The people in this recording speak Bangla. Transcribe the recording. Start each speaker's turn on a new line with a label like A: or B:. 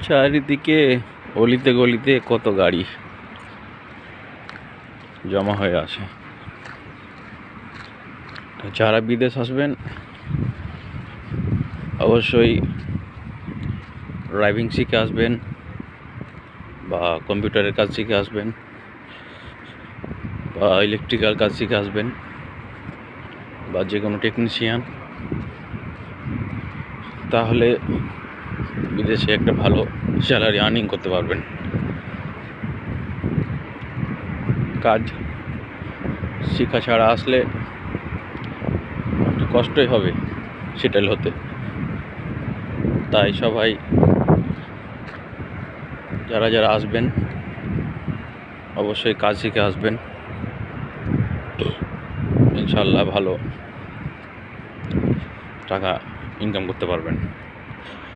A: চারিদিকে অলিতে গলিতে কত গাড়ি জমা হয়ে আছে। যারা বিদেশ আসবেন অবশ্যই ড্রাইভিং শিখে আসবেন বা কম্পিউটারের কাজ শিখে আসবেন বা ইলেকট্রিক্যাল কাজ শিখে আসবেন বা যে কোনো টেকনিশিয়ান, তাহলে বিদেশে একটা ভালো স্যালারি আর্নিং করতে পারবেন। কাজ শিখা ছাড়া আসলে একটু কষ্টই হবে সেটেল হতে। তাই সবাই যারা যারা আসবেন অবশ্যই কাজ শিখে আসবেন, ইনশাল্লাহ ভালো টাকা ইনকাম করতে পারবেন।